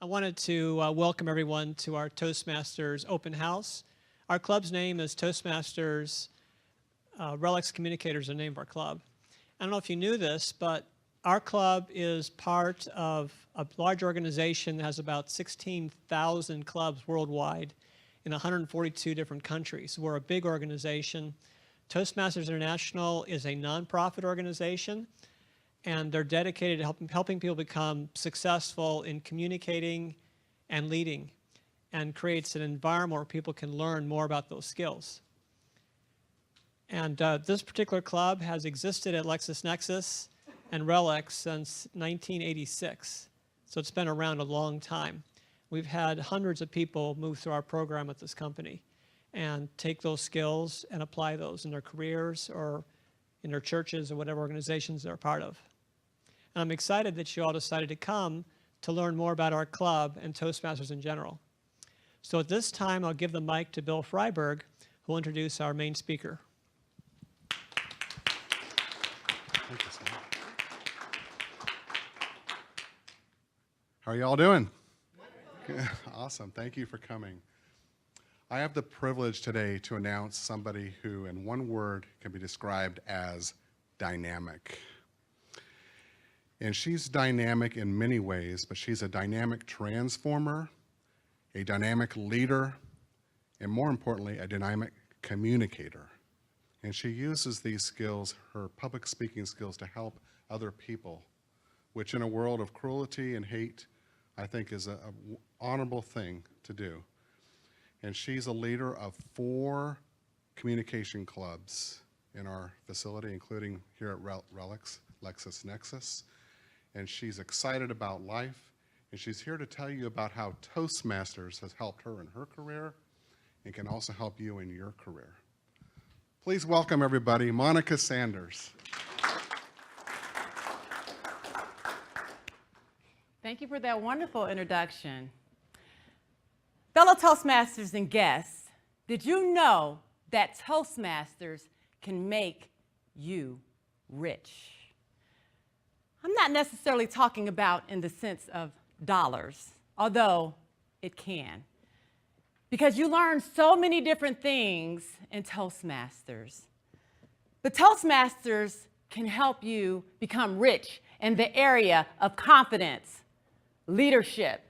I wanted to welcome everyone to our Toastmasters open house. Our club's name is Toastmasters RELX Communicators, the name of our club. I don't know if you knew this, but our club is part of a large organization that has about 16,000 clubs worldwide in 142 different countries. We're a big organization. Toastmasters International is a nonprofit organization, and they're dedicated to helping people become successful in communicating and leading, and creates an environment where people can learn more about those skills. And this particular club has existed at LexisNexis and RELX since 1986, so it's been around a long time. We've had hundreds of people move through our program at this company and take those skills and apply those in their careers or in their churches or whatever organizations they're a part of. And I'm excited that you all decided to come to learn more about our club and Toastmasters in general. So at this time, I'll give the mic to Bill Freiberg, who will introduce our main speaker. Thank you, Sam. How are you all doing? Awesome. Thank you for coming. I have the privilege today to announce somebody who, in one word, can be described as dynamic. And she's dynamic in many ways, but she's a dynamic transformer, a dynamic leader, and more importantly, a dynamic communicator. And she uses these skills, her public speaking skills, to help other people, which in a world of cruelty and hate, I think is an honorable thing to do. And she's a leader of 4 communication clubs in our facility, including here at RELX, LexisNexis. And she's excited about life, and she's here to tell you about how Toastmasters has helped her in her career and can also help you in your career. Please welcome, everybody, Monica Sanders. Thank you for that wonderful introduction. Fellow Toastmasters and guests, did you know that Toastmasters can make you rich? I'm not necessarily talking about in the sense of dollars, although it can. Because you learn so many different things in Toastmasters. But Toastmasters can help you become rich in the area of confidence, leadership,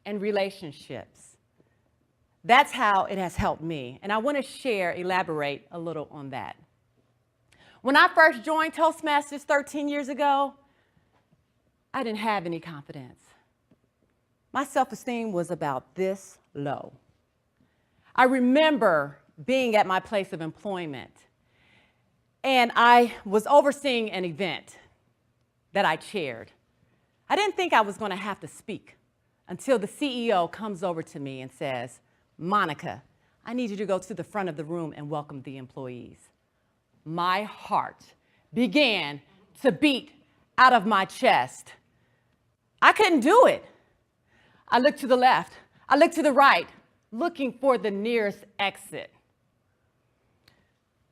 and relationships. That's how it has helped me, and I want to elaborate a little on that. When I first joined Toastmasters 13 years ago, I didn't have any confidence. My self-esteem was about this low. I remember being at my place of employment, and I was overseeing an event that I chaired. I didn't think I was going to have to speak until the CEO comes over to me and says, "Monica, I need you to go to the front of the room and welcome the employees." My heart began to beat out of my chest. I couldn't do it. I looked to the left. I looked to the right, looking for the nearest exit.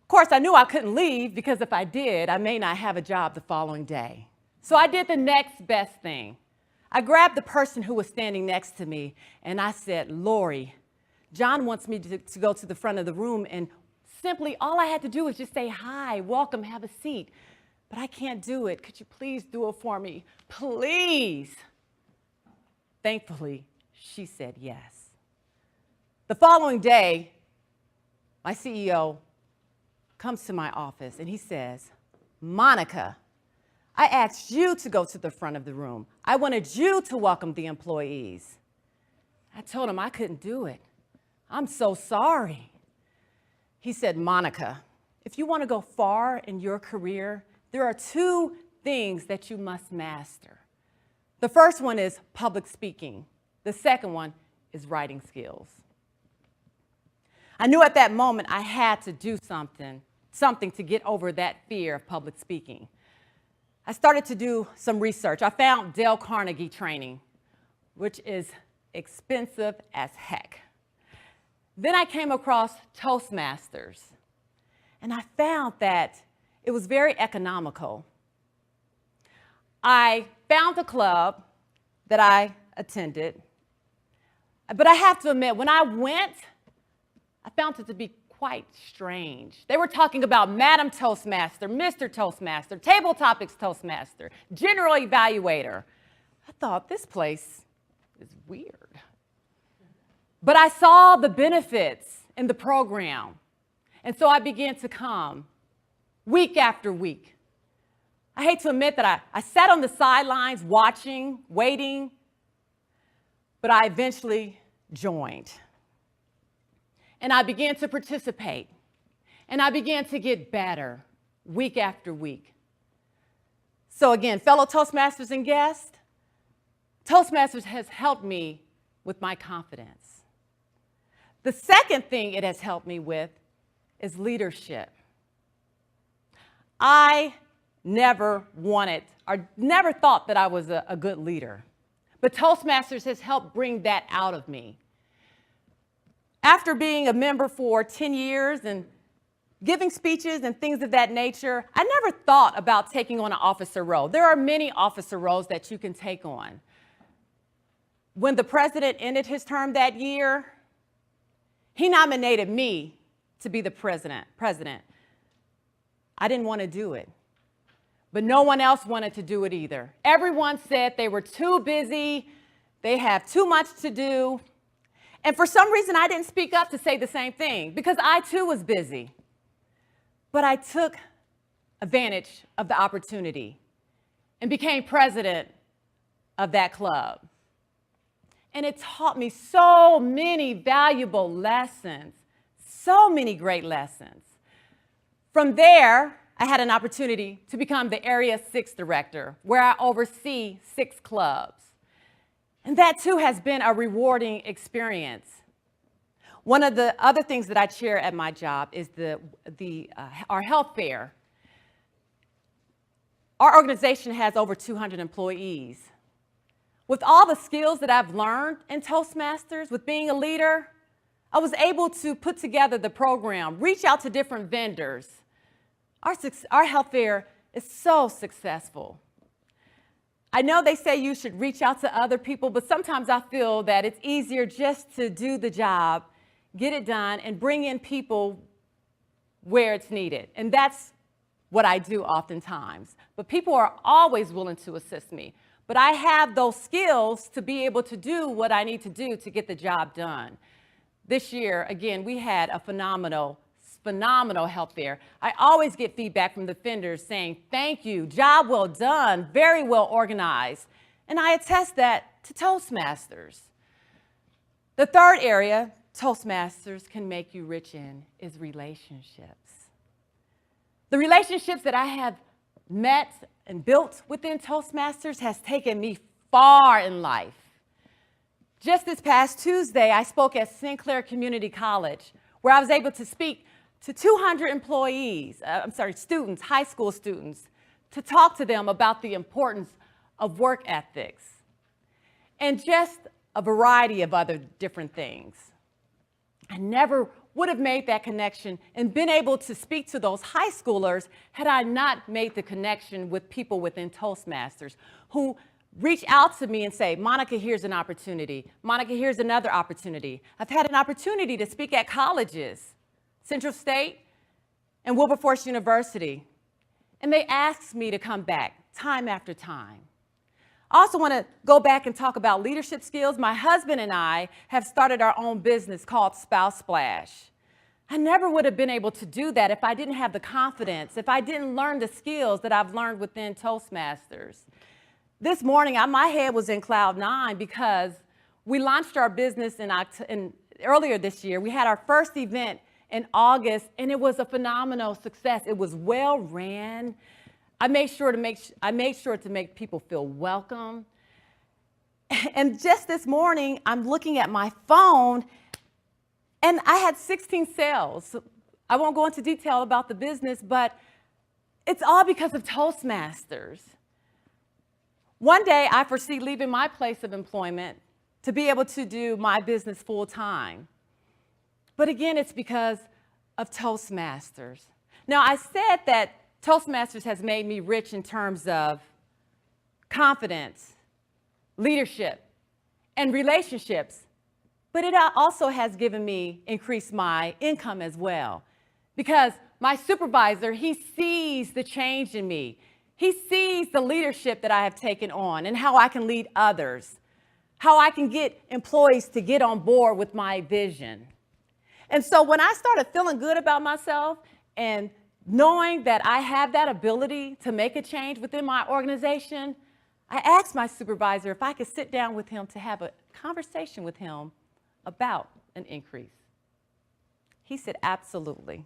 Of course, I knew I couldn't leave because if I did, I may not have a job the following day. So I did the next best thing. I grabbed the person who was standing next to me and I said, "Lori, John wants me to go to the front of the room, and simply all I had to do was just say hi, welcome, have a seat. But I can't do it. Could you please do it for me? Please." Thankfully, she said yes. The following day, my CEO comes to my office and he says, "Monica, I asked you to go to the front of the room. I wanted you to welcome the employees." I told him I couldn't do it. "I'm so sorry." He said, "Monica, if you want to go far in your career, there are 2 things that you must master. The first one is public speaking. The second one is writing skills." I knew at that moment I had to do something to get over that fear of public speaking. I started to do some research. I found Dale Carnegie training, which is expensive as heck. Then I came across Toastmasters, and I found that it was very economical. I found a club that I attended, But I have to admit, when I went, I found it to be quite strange. They were talking about Madam Toastmaster, Mr. Toastmaster, Table Topics Toastmaster, General Evaluator. I thought, this place is weird. But I saw the benefits in the program. And so I began to come week after week. I hate to admit that I sat on the sidelines watching, waiting, but I eventually joined. And I began to participate. And I began to get better week after week. So again, fellow Toastmasters and guests, Toastmasters has helped me with my confidence. The second thing it has helped me with is leadership. I never wanted or never thought that I was a good leader, but Toastmasters has helped bring that out of me. After being a member for 10 years and giving speeches and things of that nature, I never thought about taking on an officer role. There are many officer roles that you can take on. When the president ended his term that year, he nominated me to be the president. I didn't want to do it, but no one else wanted to do it either. Everyone said they were too busy, they have too much to do. And for some reason, I didn't speak up to say the same thing because I too was busy. But I took advantage of the opportunity and became president of that club. And it taught me so many valuable lessons, so many great lessons. From there, I had an opportunity to become the Area 6 director, where I oversee 6 clubs. And that too has been a rewarding experience. One of the other things that I chair at my job is our health fair. Our organization has over 200 employees. With all the skills that I've learned in Toastmasters, with being a leader, I was able to put together the program, reach out to different vendors. Our health fair is so successful. I know they say you should reach out to other people, but sometimes I feel that it's easier just to do the job, get it done, and bring in people where it's needed. And that's what I do oftentimes. But people are always willing to assist me. But I have those skills to be able to do what I need to do to get the job done. This year, again, we had a phenomenal health fair. I always get feedback from the vendors saying, thank you, job well done, very well organized. And I attest that to Toastmasters. The third area Toastmasters can make you rich in is relationships. The relationships that I have met and built within Toastmasters has taken me far in life. Just this past Tuesday, I spoke at Sinclair Community College, where I was able to speak to 200 students, high school students, to talk to them about the importance of work ethics and just a variety of other different things. I never would have made that connection and been able to speak to those high schoolers had I not made the connection with people within Toastmasters who reach out to me and say, Monica, here's an opportunity. Monica, here's another opportunity. I've had an opportunity to speak at colleges, Central State and Wilberforce University, and they asked me to come back time after time. I also want to go back and talk about leadership skills. My husband and I have started our own business called Spouse Splash. I never would have been able to do that if I didn't have the confidence, if I didn't learn the skills that I've learned within Toastmasters. This morning, my head was in cloud 9 because we launched our business earlier this year. We had our first event in August, and it was a phenomenal success. It was well ran. I made sure to make people feel welcome. And just this morning, I'm looking at my phone, and I had 16 sales. I won't go into detail about the business, but it's all because of Toastmasters. One day, I foresee leaving my place of employment to be able to do my business full time. But again, it's because of Toastmasters. Now, I said that Toastmasters has made me rich in terms of confidence, leadership, and relationships. but it also has given me increased my income as well. Because my supervisor, he sees the change in me. He sees the leadership that I have taken on and how I can lead others, how I can get employees to get on board with my vision. And so when I started feeling good about myself and knowing that I have that ability to make a change within my organization, I asked my supervisor if I could sit down with him to have a conversation with him about an increase. He said, absolutely.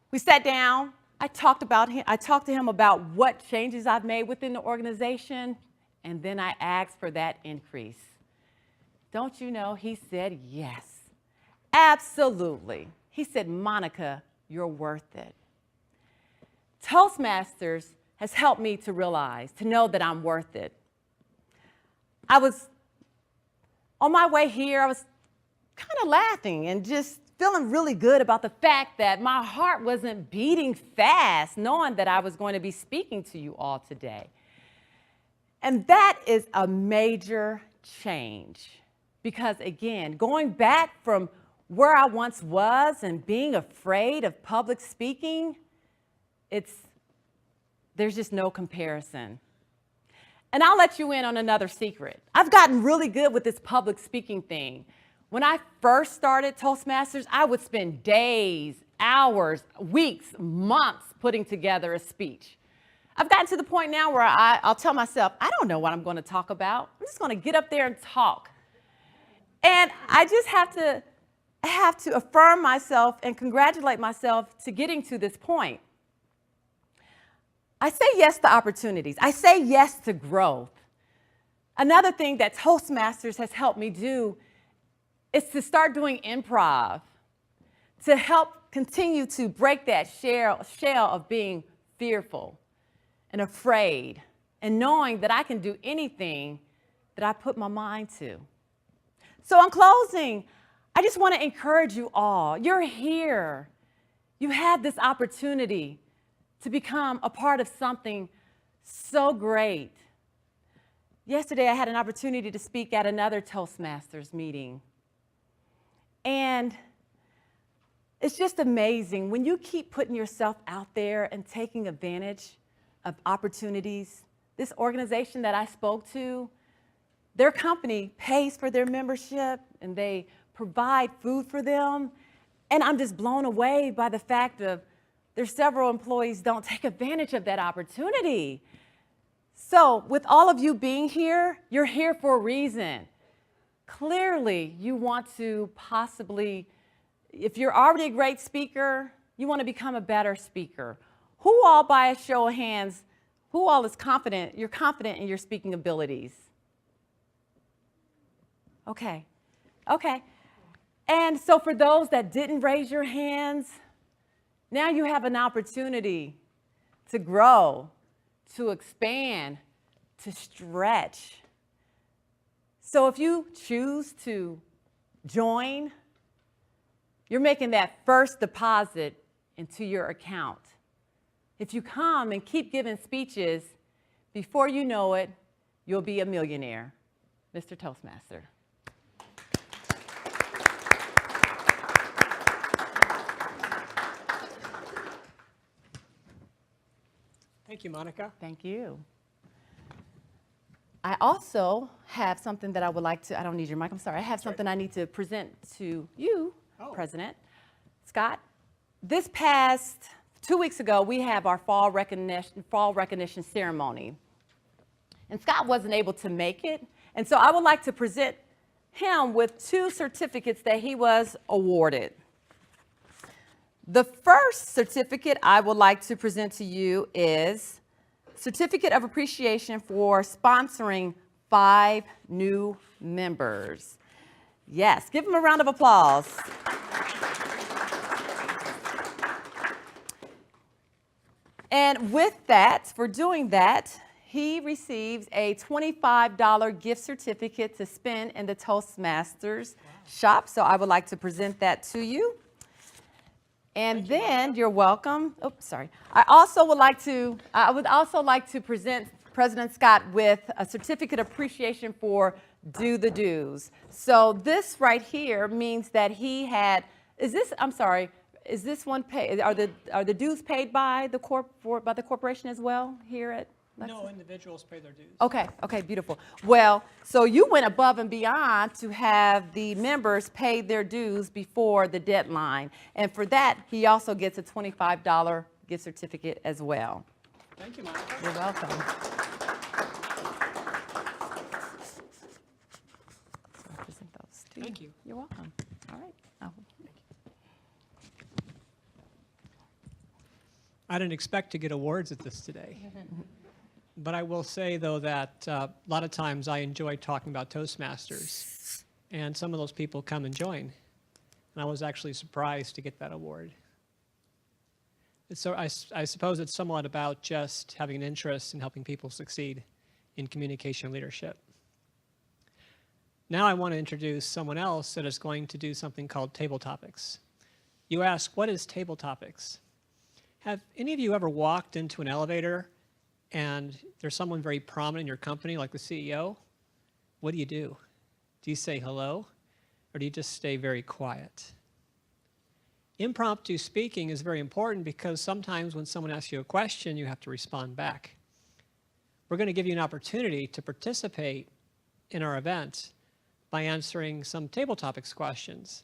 We sat down. I talked to him about what changes I've made within the organization, and then I asked for that increase. Don't you know, he said yes, absolutely. He said, Monica, you're worth it. Toastmasters has helped me to realize, to know that I'm worth it. I was on my way here, I was kind of laughing and just feeling really good about the fact that my heart wasn't beating fast, knowing that I was going to be speaking to you all today. And that is a major change because, again, going back from where I once was and being afraid of public speaking, there's just no comparison. And I'll let you in on another secret. I've gotten really good with this public speaking thing. When I first started Toastmasters, I would spend days, hours, weeks, months putting together a speech. I've gotten to the point now where I'll tell myself, I don't know what I'm going to talk about. I'm just going to get up there and talk. And I just have to affirm myself and congratulate myself to getting to this point. I say yes to opportunities. I say yes to growth. Another thing that Toastmasters has helped me do is to start doing improv, to help continue to break that shell of being fearful and afraid, and knowing that I can do anything that I put my mind to. So in closing, I just want to encourage you all. You're here. You have this opportunity to become a part of something so great. Yesterday, I had an opportunity to speak at another Toastmasters meeting. And it's just amazing when you keep putting yourself out there and taking advantage of opportunities. This organization that I spoke to, their company pays for their membership and they provide food for them. And I'm just blown away by the fact of there's several employees don't take advantage of that opportunity. So with all of you being here, you're here for a reason. Clearly, you want to possibly, if you're already a great speaker, you want to become a better speaker. Who all, by a show of hands, who all is confident, you're confident in your speaking abilities? Okay. And so for those that didn't raise your hands, now you have an opportunity to grow, to expand, to stretch. So if you choose to join, you're making that first deposit into your account. If you come and keep giving speeches, before you know it, you'll be a millionaire. Mr. Toastmaster. Thank you, Monica. Thank you. I also have something that I would like to, I don't need your mic, I'm sorry. I have something I need to present to you, President Scott. This past 2 weeks ago, we have our fall recognition ceremony. And Scott wasn't able to make it. And so I would like to present him with 2 certificates that he was awarded. The first certificate I would like to present to you is Certificate of Appreciation for sponsoring 5 new members. Yes, give him a round of applause. And with that, for doing that, he receives a $25 gift certificate to spend in the Toastmasters shop. So I would like to present that to you. And then you're welcome. Oops, sorry. I would also like to present President Scott with a certificate of appreciation for do the dues. So this right here means that he had, I'm sorry, is this one paid, are the dues paid by the corporation as well here at Lexus? No, individuals pay their dues. Okay, okay, beautiful. Well, so you went above and beyond to have the members pay their dues before the deadline. And for that, he also gets a $25 gift certificate as well. Thank you, Monica. You're welcome. Represent those two. Thank you. You're welcome. All right. I didn't expect to get awards at this today. But I will say, though, that a lot of times I enjoy talking about Toastmasters, and some of those people come and join. And I was actually surprised to get that award. So I suppose it's somewhat about just having an interest in helping people succeed in communication leadership. Now I want to introduce someone else that is going to do something called Table Topics. You ask, what is Table Topics? Have any of you ever walked into an elevator and there's someone very prominent in your company, like the CEO? What do? Do you say hello, or do you just stay very quiet? Impromptu speaking is very important because sometimes when someone asks you a question, you have to respond back. We're going to give you an opportunity to participate in our event by answering some Table Topics questions.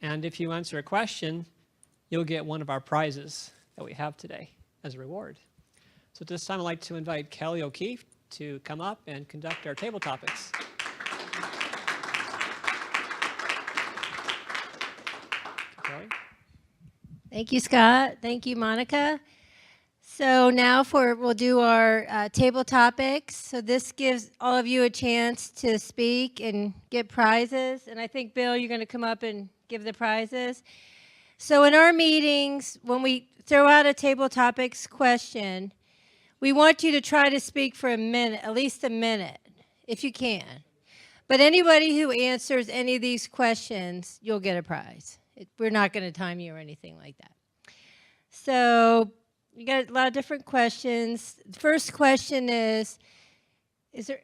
And if you answer a question, you'll get one of our prizes that we have today as a reward. So at this time, I'd like to invite Kelly O'Keefe to come up and conduct our Table Topics. Kelly? Thank you, Scott. Thank you, Monica. So now we'll do our table topics. So this gives all of you a chance to speak and get prizes. And I think, Bill, you're going to come up and give the prizes. So in our meetings, when we throw out a table topics question, we want you to try to speak for a minute, at least a minute, if you can. But anybody who answers any of these questions, you'll get a prize. We're not going to time you or anything like that. So you got a lot of different questions. The first question is there,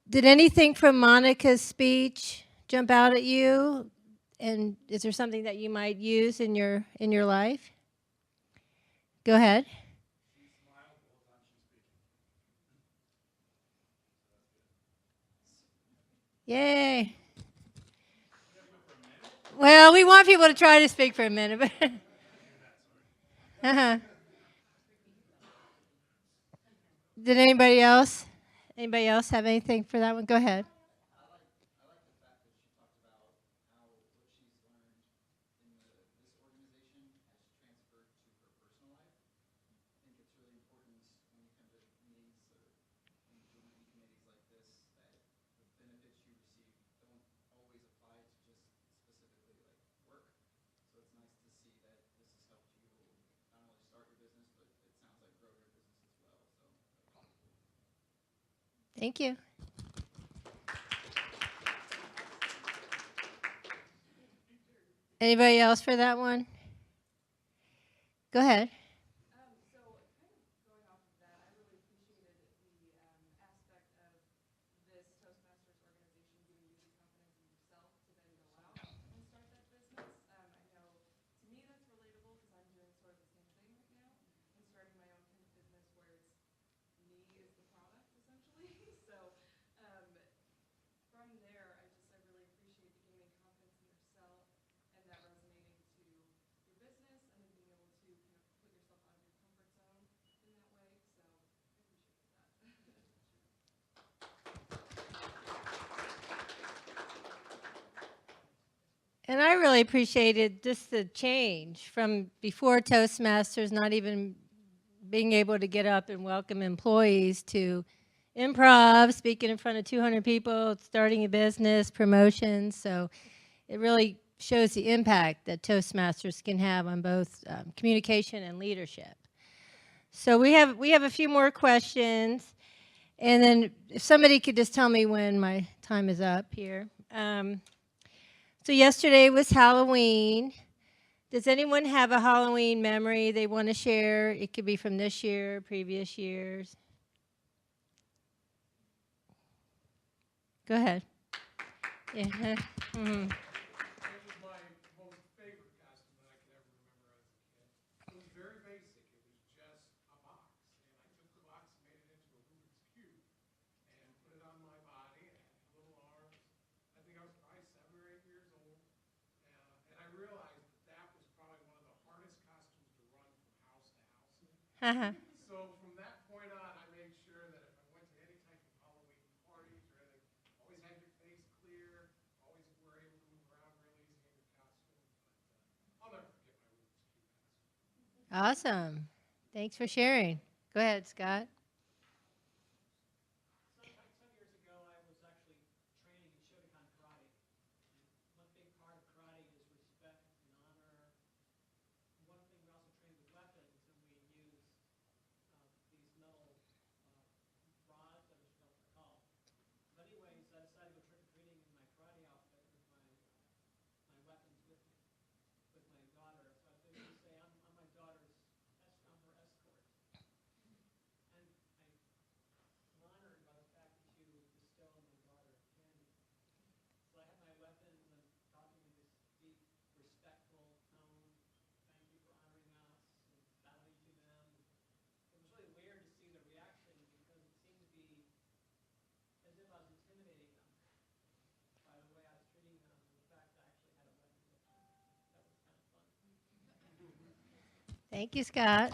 did anything from Monica's speech jump out at you? And is there something that you might use in your life? Go ahead. Yay. Well, we want people to try to speak for a minute. Uh-huh. Did anybody else have anything for that one? Go ahead. Thank you. Anybody else for that one? Go ahead. So kind of going off of that, I really appreciated the aspect of this Toastmasters organization giving you the confidence in yourself to then go out and start that business. I know to me that's relatable because I'm doing sort of the same thing right now and starting my own kind of business where it's me is the product essentially. So from there, I really appreciate the gaining confidence in yourself and that resonating to your business and then being able to kind of put yourself out of your comfort zone in that way. So I appreciate that. And I really appreciated just the change from before Toastmasters, not even being able to get up and welcome employees, to improv, speaking in front of 200 people, starting a business, promotions. So it really shows the impact that Toastmasters can have on both communication and leadership. So we have a few more questions. And then if somebody could just tell me when my time is up here. So yesterday was Halloween. Does anyone have a Halloween memory they want to share? It could be from this year, previous years. Go ahead. Yeah. Mhm. That was my most favorite costume that I could ever remember as a kid. It was very basic. It was just a box. And I took the box and made it into a Rubik's Cube and put it on my body. And I had little arms. I think I was probably 7 or 8 years old. And I realized that that was probably one of the hardest costumes to run from house to house in. Uh-huh. So from that point on, I made sure that if I went to any type of Halloween parties or anything, always had your face clear, always were able to move around real easy in your costume. But I'll never forget my Rubik's Cube costume. Awesome. Thanks for sharing. Go ahead, Scott. Some years ago, I was actually training in Shotokan karate. And one big part of karate is respect and honor. One thing we also trained with weapons, and we used these metal rods. I just don't recall. But anyways, I decided to go trick or treating in my karate outfit with my weapons with me, with my daughter. So I basically say I'm my daughter's, I'm her escort. And I'm honored by the fact that you bestow on my daughter candy. So I had my weapons and I'm talking in this deep, respectful tone. Thank you for honoring us and bowing to them. It was really weird to see the reaction because it seemed to be as if I was intimidating them by the way I was treating them and the fact that I actually had a weapon with me. That was kind of fun. Thank you, Scott.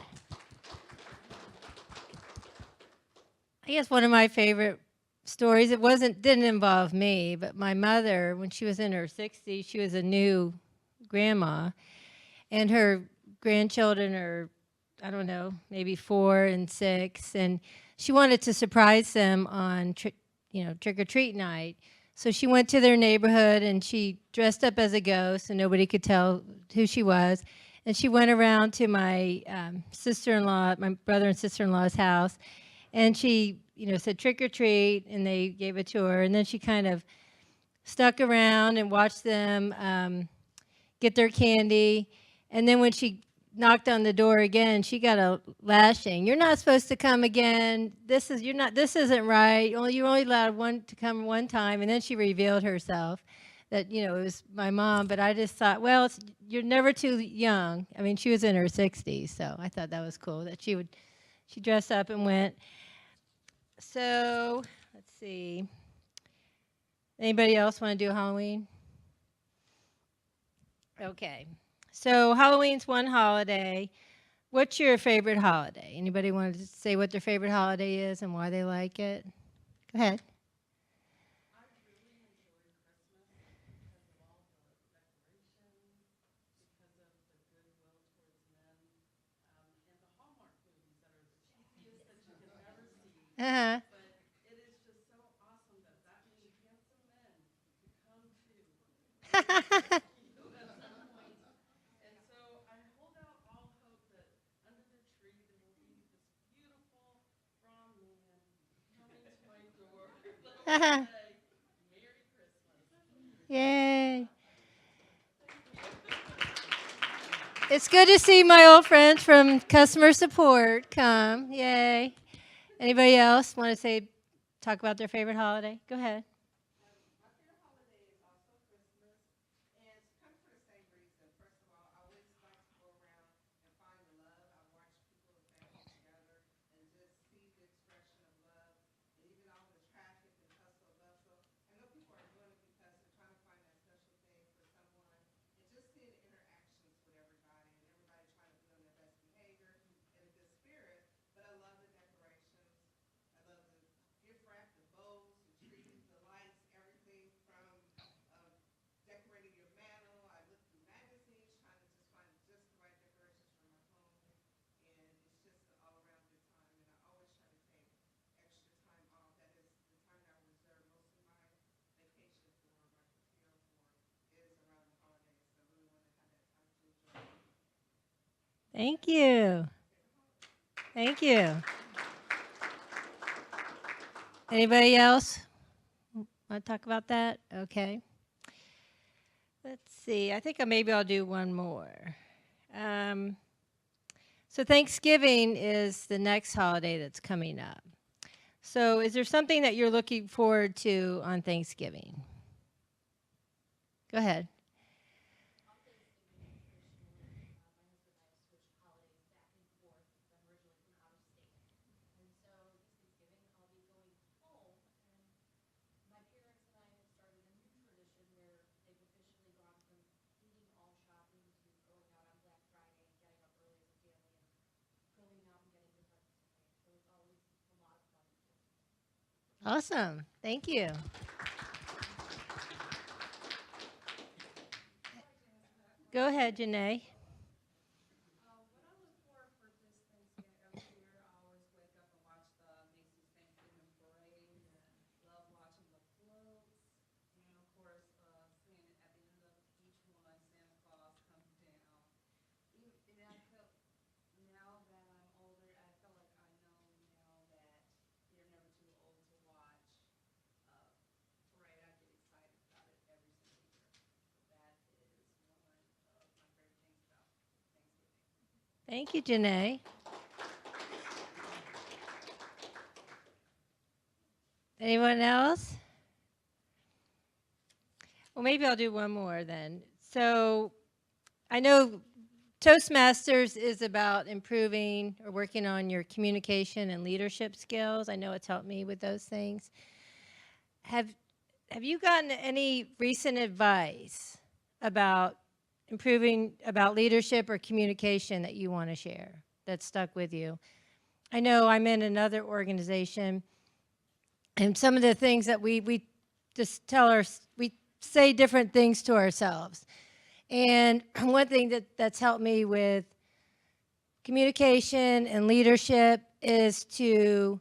I guess one of my favorite stories, didn't involve me, but my mother, when she was in her 60s, she was a new grandma, and her grandchildren are, I don't know, maybe 4 and 6, and she wanted to surprise them on trick-or-treat night. So she went to their neighborhood and she dressed up as a ghost and nobody could tell who she was. And she went around to my sister-in-law, my brother and sister-in-law's house, and she, said trick or treat, and they gave it to her. And then she kind of stuck around and watched them get their candy. And then when she knocked on the door again, she got a lashing. You're not supposed to come again. This isn't right. You're only allowed to come one time. And then she revealed herself that, it was my mom. But I just thought, well, you're never too young. I mean, she was in her 60s, so I thought that was cool that she dressed up and went. So let's see. Anybody else want to do Halloween? Okay. So Halloween's one holiday. What's your favorite holiday? Anybody want to say what their favorite holiday is and why they like it? Go ahead. I really enjoy Christmas because of all the decorations, because of the goodwill towards men, and the Hallmark movies that are the cheesiest that you can ever see. Uh-huh. But it is just so awesome that many handsome men could come to you at some point. And so I hold out all hope that under the tree there will be this beautiful prom man coming to my door that will say, Merry Christmas. Yay. It's good to see my old friends from customer support come. Yay. Anybody else want to talk about their favorite holiday? Go ahead. My favorite holiday is also Christmas, and it's kind of for the same reason. First of all, I always like to go around and find the love. I watch people and families together and just see the expression of love, and even all the traffic and hustle and bustle. I know people are doing it because they're trying to find that special thing for someone, and just seeing interactions with everybody and everybody trying to be on their best behavior in a good spirit. But I love the decorations. I love the gift wrap, the bows, the trees, the lights, everything from decorating your mantle. I look through magazines trying to just find just the right decorations for my home. And it's just an all-around good time. And I always try to take extra time off. That is the time that I reserve most of my vacation for, my PTO for, is around the holidays. So I really want to have that time to enjoy it. Thank you. Thank you. Anybody else want to talk about that? Okay. Let's see. I think maybe I'll do one more. So Thanksgiving is the next holiday that's coming up. So is there something that you're looking forward to on Thanksgiving? Go ahead. Awesome. Thank you. Go ahead, Janae. What I look forward for this Thanksgiving every year, I always wake up and watch the Macy's Thanksgiving Parade and love watching the floats. And of course, seeing at the end of each one, Santa Claus comes down. And I felt, now that I'm older, I feel like I know now that you're never too old to watch parade. I get excited about it every single year. So that is one of my favorite things about Thanksgiving. Thank you, Janae. Anyone else? Well, maybe I'll do one more then. So I know Toastmasters is about improving or working on your communication and leadership skills. I know it's helped me with those things. Have you gotten any recent advice about improving about leadership or communication that you want to share that stuck with you? I know I'm in another organization, and some of the things that we just we say different things to ourselves. And one thing that's helped me with communication and leadership is to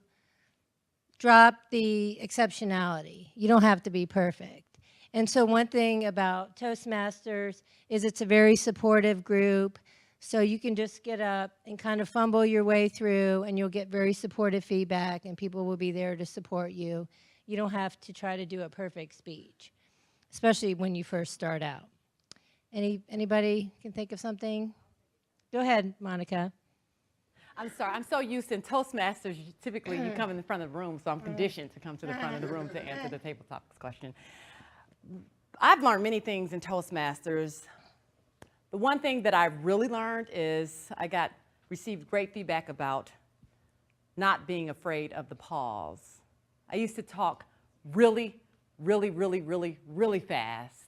drop the exceptionality. You don't have to be perfect. And so one thing about Toastmasters is it's a very supportive group. So you can just get up and kind of fumble your way through, and you'll get very supportive feedback, and people will be there to support you. You don't have to try to do a perfect speech, especially when you first start out. Anybody can think of something? Go ahead, Monica. I'm sorry, I'm so used in Toastmasters, typically you come in the front of the room, so I'm conditioned to come to the front of the room to answer the table topics question. I've learned many things in Toastmasters. The one thing that I really learned is I received great feedback about not being afraid of the pause. I used to talk really fast.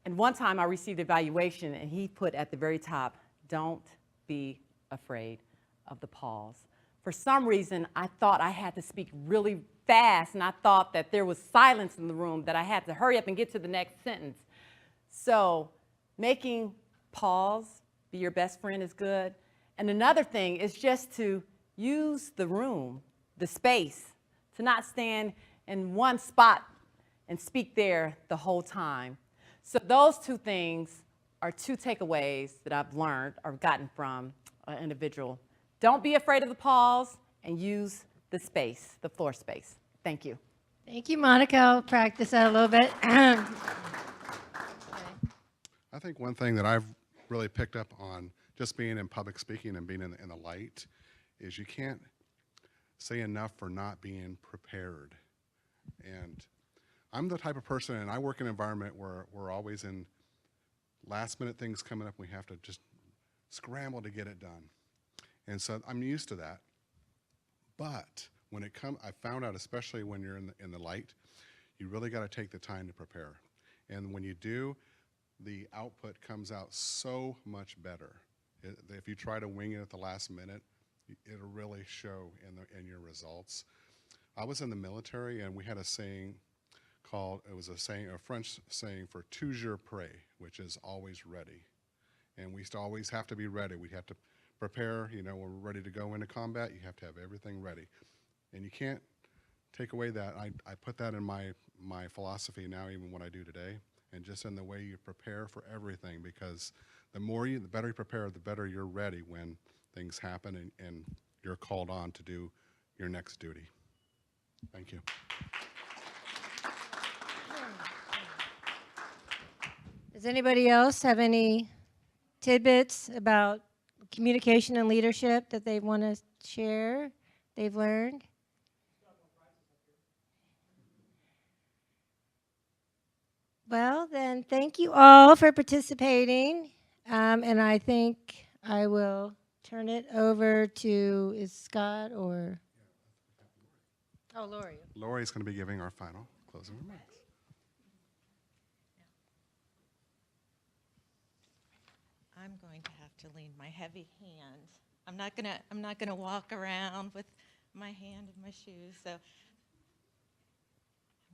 And one time I received evaluation, and he put at the very top, don't be afraid of the pause. For some reason, I thought I had to speak really fast, and I thought that there was silence in the room, that I had to hurry up and get to the next sentence. So making pause be your best friend is good. And another thing is just to use the room, the space, to not stand in one spot and speak there the whole time. So those two things are two takeaways that I've learned or gotten from an individual. Don't be afraid of the pause, and use the space, the floor space. Thank you. Thank you, Monica. I'll practice that a little bit. I think one thing that I've really picked up on just being in public speaking and being in the light is you can't say enough for not being prepared. And I'm the type of person, and I work in an environment where we're always in last minute things coming up. We have to just scramble to get it done. And so I'm used to that. But when it comes, I found out, especially when you're in the light, you really got to take the time to prepare. And when you do, the output comes out so much better. If you try to wing it at the last minute, it'll really show in your results. I was in the military, and we had a saying a French saying for toujours prêt, which is always ready. And we used to always have to be ready. We have to prepare, when we're ready to go into combat, you have to have everything ready. And you can't take away that. I put that in my philosophy now, even what I do today, and just in the way you prepare for everything, because the better you prepare, the better you're ready when things happen and you're called on to do your next duty. Thank you. Does anybody else have any tidbits about communication and leadership that they want to share, they've learned? Well, then, thank you all for participating. And I think I will turn it over to, is Scott or? Oh, Lori. Lori's going to be giving our final closing remarks. I'm going to have to lean my heavy hand. I'm not gonna walk around with my hand in my shoes, so I'm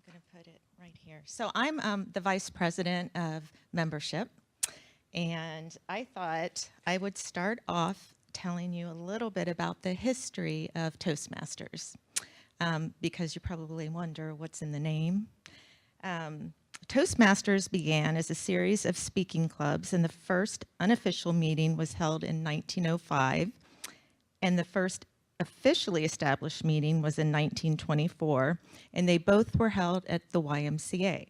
gonna put it right here. So I'm the Vice President of Membership, and I thought I would start off telling you a little bit about the history of Toastmasters, because you probably wonder what's in the name. Toastmasters began as a series of speaking clubs, and the first unofficial meeting was held in 1905, and the first officially established meeting was in 1924, and they both were held at the YMCA.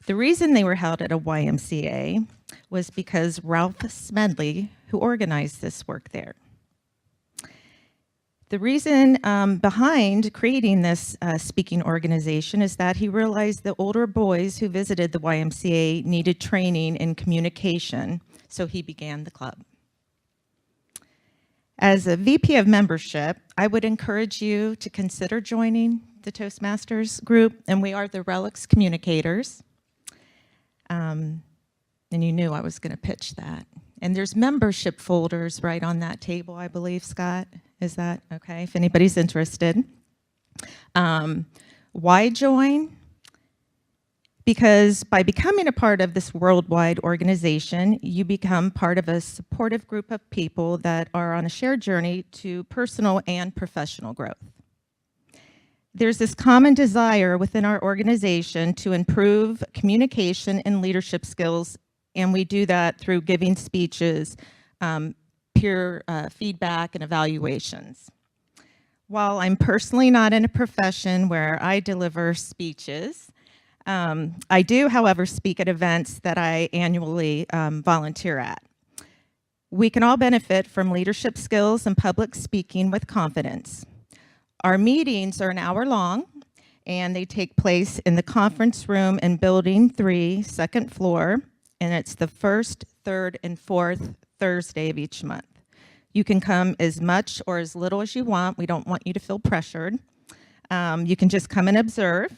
The reason they were held at a YMCA was because Ralph Smedley, who organized this, worked there. The reason behind creating this speaking organization is that he realized that older boys who visited the YMCA needed training in communication, so he began the club. As a VP of membership, I would encourage you to consider joining the Toastmasters group, and we are the RELX Communicators. And you knew I was going to pitch that. And there's membership folders right on that table, I believe, Scott. Is that okay? If anybody's interested. Why join? Because by becoming a part of this worldwide organization, you become part of a supportive group of people that are on a shared journey to personal and professional growth. There's this common desire within our organization to improve communication and leadership skills, and we do that through giving speeches, peer feedback, and evaluations. While I'm personally not in a profession where I deliver speeches, I do, however, speak at events that I annually volunteer at. We can all benefit from leadership skills and public speaking with confidence. Our meetings are an hour long, and they take place in the conference room in Building 3, second floor, and it's the first, third, and fourth Thursday of each month. You can come as much or as little as you want. We don't want you to feel pressured. You can just come and observe,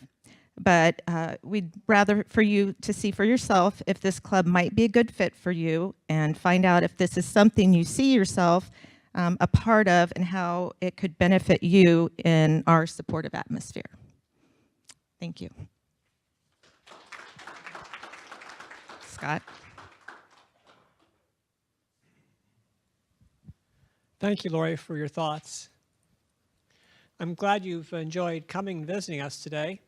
but we'd rather for you to see for yourself if this club might be a good fit for you and find out if this is something you see yourself a part of and how it could benefit you in our supportive atmosphere. Thank you. Scott. Thank you, Lori, for your thoughts. I'm glad you've enjoyed coming and visiting us today.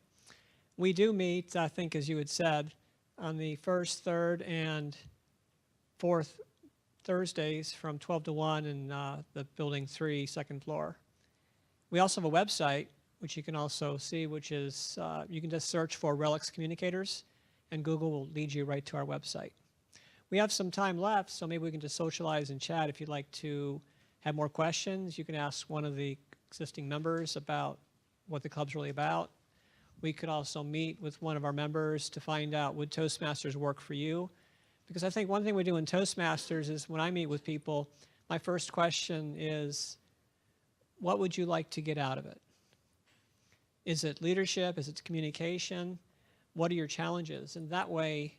We do meet, I think, as you had said, on the first, third, and fourth Thursdays from 12 to 1 in the Building 3, second floor. We also have a website, which you can also see, which is, you can just search for RELX Communicators, and Google will lead you right to our website. We have some time left, so maybe we can just socialize and chat. If you'd like to have more questions, you can ask one of the existing members about what the club's really about. We could also meet with one of our members to find out, would Toastmasters work for you? Because I think one thing we do in Toastmasters is when I meet with people, my first question is, what would you like to get out of it? Is it leadership? Is it communication? What are your challenges? And that way,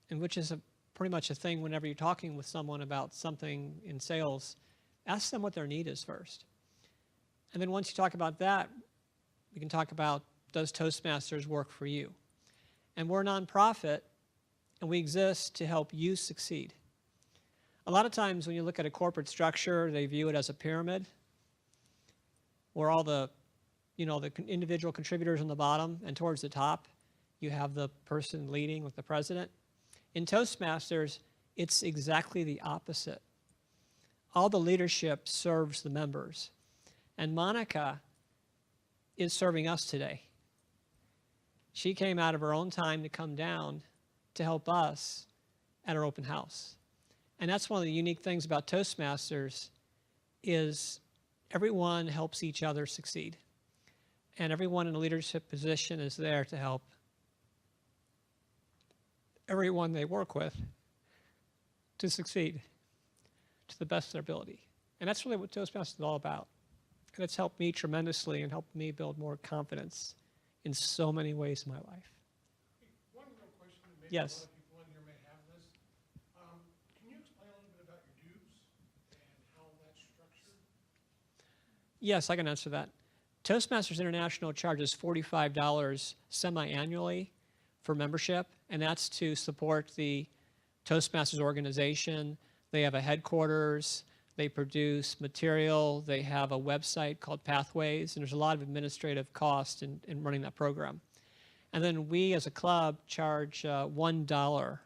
and which is pretty much a thing whenever you're talking with someone about something in sales, ask them what their need is first. And then once you talk about that, we can talk about, does Toastmasters work for you? And we're a nonprofit, and we exist to help you succeed. A lot of times when you look at a corporate structure, they view it as a pyramid, where all the, the individual contributors on the bottom, and towards the top, you have the person leading, like the president. In Toastmasters, it's exactly the opposite. All the leadership serves the members. And Monica is serving us today. She came out of her own time to come down to help us at our open house. And that's one of the unique things about Toastmasters is everyone helps each other succeed. And everyone in a leadership position is there to help everyone they work with to succeed to the best of their ability. And that's really what Toastmasters is all about. And it's helped me tremendously and helped me build more confidence in so many ways in my life. One real question, and maybe Yes. a lot of people in here may have this. Can you explain a little bit about your dues and how that's structured? Yes, I can answer that. Toastmasters International charges $45 semi-annually for membership, and that's to support the Toastmasters organization. They have a headquarters, they produce material, they have a website called Pathways, and there's a lot of administrative cost in running that program. And then we as a club charge $1,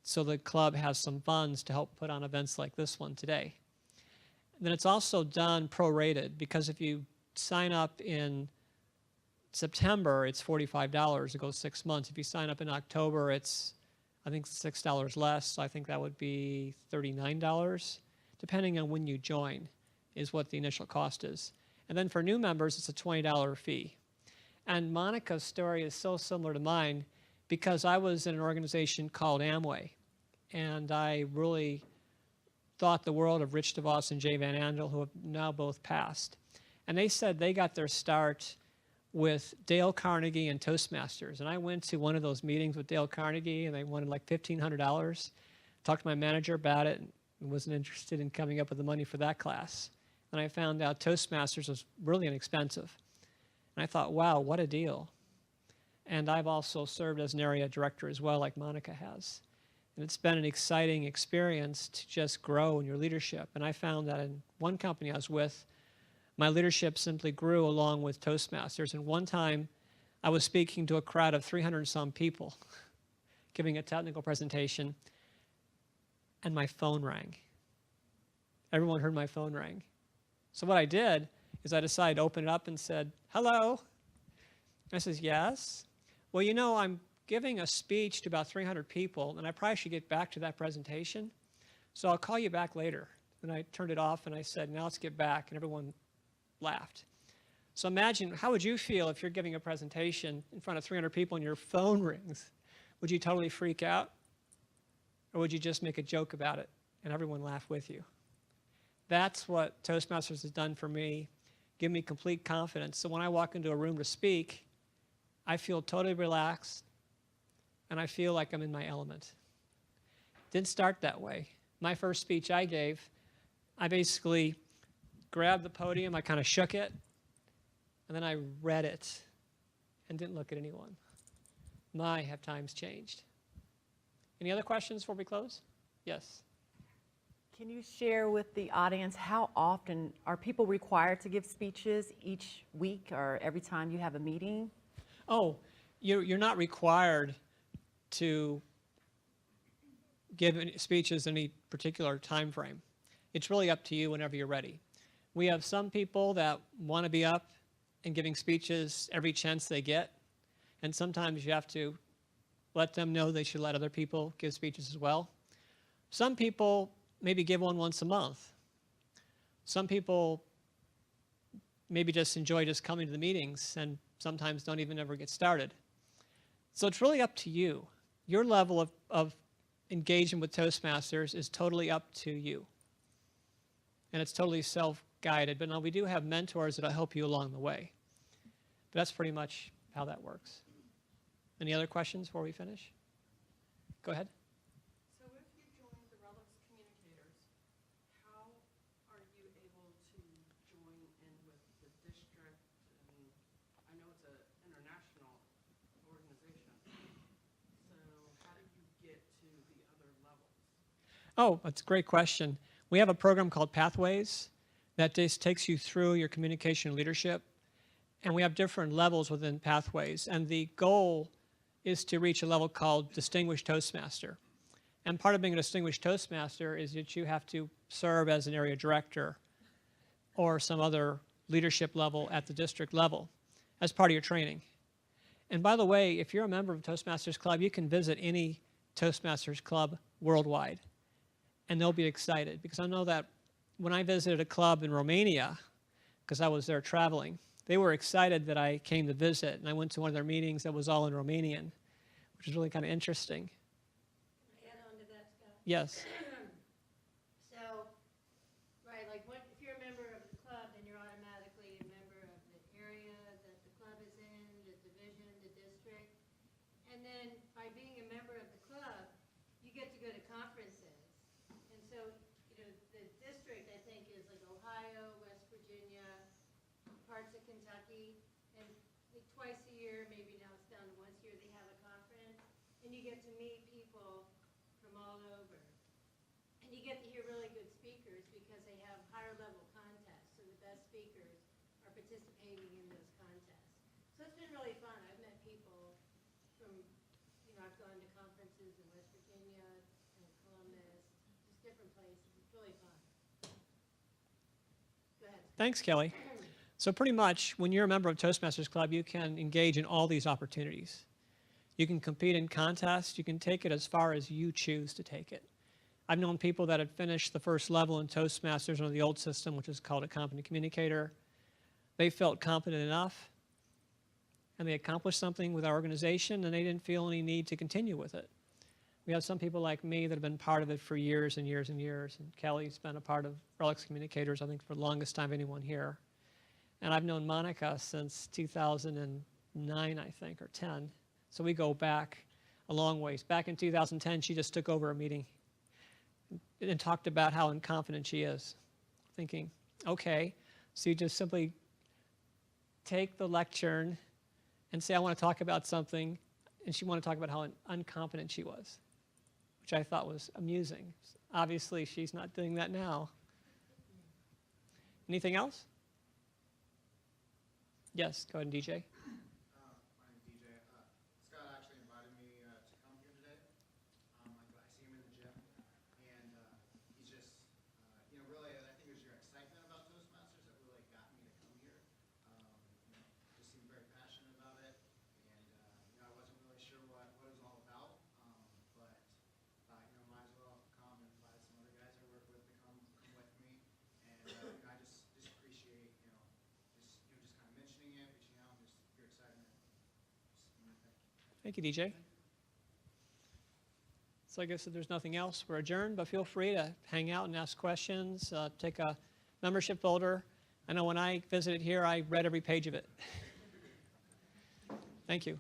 so the club has some funds to help put on events like this one today. And then it's also done prorated, because if you sign up in September, it's $45. It goes 6 months. If you sign up in October, it's, I think, $6 less. So I think that would be $39, depending on when you join, is what the initial cost is. And then for new members, it's a $20 fee. And Monica's story is so similar to mine because I was in an organization called Amway, and I really thought the world of Rich DeVos and Jay Van Andel, who have now both passed. And they said they got their start with Dale Carnegie and Toastmasters. And I went to one of those meetings with Dale Carnegie, and they wanted like $1,500. Talked to my manager about it, and wasn't interested in coming up with the money for that class. And I found out Toastmasters was really inexpensive. And I thought, wow, what a deal. And I've also served as an area director as well, like Monica has. And it's been an exciting experience to just grow in your leadership. And I found that in one company I was with, my leadership simply grew along with Toastmasters. And one time, I was speaking to a crowd of 300 and some people, giving a technical presentation, and my phone rang. Everyone heard my phone ring. So what I did is I decided to open it up and said, hello. I says, yes. Well, you know, I'm giving a speech to about 300 people, and I probably should get back to that presentation. So I'll call you back later. And I turned it off, and I said, now let's get back. And everyone laughed. So imagine, how would you feel if you're giving a presentation in front of 300 people and your phone rings? Would you totally freak out? Or would you just make a joke about it and everyone laugh with you? That's what Toastmasters has done for me, give me complete confidence. So when I walk into a room to speak, I feel totally relaxed and I feel like I'm in my element. Didn't start that way. My first speech I gave, I basically grabbed the podium, I kind of shook it, and then I read it and didn't look at anyone. My, have times changed. Any other questions before we close? Yes. Can you share with the audience how often are people required to give speeches each week or every time you have a meeting? Oh, you're not required to give any speeches in any particular time frame. It's really up to you whenever you're ready. We have some people that want to be up and giving speeches every chance they get, and sometimes you have to let them know they should let other people give speeches as well. Some people maybe give one once a month. Some people maybe just enjoy just coming to the meetings and sometimes don't even ever get started. So it's really up to you. Your level of engagement with Toastmasters is totally up to you. And it's totally self-guided. But now we do have mentors that'll help you along the way. But that's pretty much how that works. Any other questions before we finish? Go ahead. So if you joined the RELX Communicators, how are you able to join in with the district? And I know it's an international organization. So how do you get to the other levels? Oh, that's a great question. We have a program called Pathways that just takes you through your communication leadership. And we have different levels within Pathways. And the goal is to reach a level called Distinguished Toastmaster. And part of being a Distinguished Toastmaster is that you have to serve as an area director or some other leadership level at the district level as part of your training. And by the way, if you're a member of Toastmasters Club, you can visit any Toastmasters Club worldwide, and they'll be excited. Because I know that when I visited a club in Romania, because I was there traveling, they were excited that I came to visit, and I went to one of their meetings that was all in Romanian, which was really kind of interesting. Yes. So, right, like if you're a member of the club, then you're automatically a member of the area that the club is in, the division, the district. And then by being a member of the club, you get to go to conferences. And so, you know, the district, I think, is like Ohio, West Virginia, parts of Kentucky, and like twice a year, maybe now it's down to once a year, they have a conference, and you get to meet people from all over. And you get to hear really good speakers because they have higher level contests, so the best speakers are participating in those contests. So it's been really fun. I've met people from, you know, I've gone to conferences in West Virginia and Columbus, just different places. It's really fun. Go ahead. Thanks, Kelly. So pretty much, when you're a member of Toastmasters Club, you can engage in all these opportunities. You can compete in contests. You can take it as far as you choose to take it. I've known people that had finished the first level in Toastmasters under the old system, which is called a competent communicator. They felt competent enough, and they accomplished something with our organization, and they didn't feel any need to continue with it. We have some people like me that have been part of it for years and years and years, and Kelly's been a part of RELX Communicators, I think, for the longest time of anyone here. And I've known Monica since 2009, I think, or 10. So we go back a long ways. Back in 2010, she just took over a meeting and talked about how incompetent she is. Thinking, okay, so you just simply take the lectern and say, I want to talk about something, and she wanted to talk about how incompetent she was, which I thought was amusing. Obviously, she's not doing that now. Anything else? Yes, go ahead and DJ. My name's DJ. Scott actually invited me to come here today. I see him in the gym, and he's just, you know, really, I think it was your excitement about Toastmasters that really got me to come here. You know, just seemed very passionate about it, and you know, I wasn't really sure what it was all about, but you know, might as well come and invite some other guys I work with to come with me, and you know, I just appreciate, you know, just kind of mentioning it, reaching out, just your excitement. Just, you know, thank you. Thank you, DJ. So I guess if there's nothing else, we're adjourned, but feel free to hang out and ask questions, take a membership folder. I know when I visited here, I read every page of it. Thank you.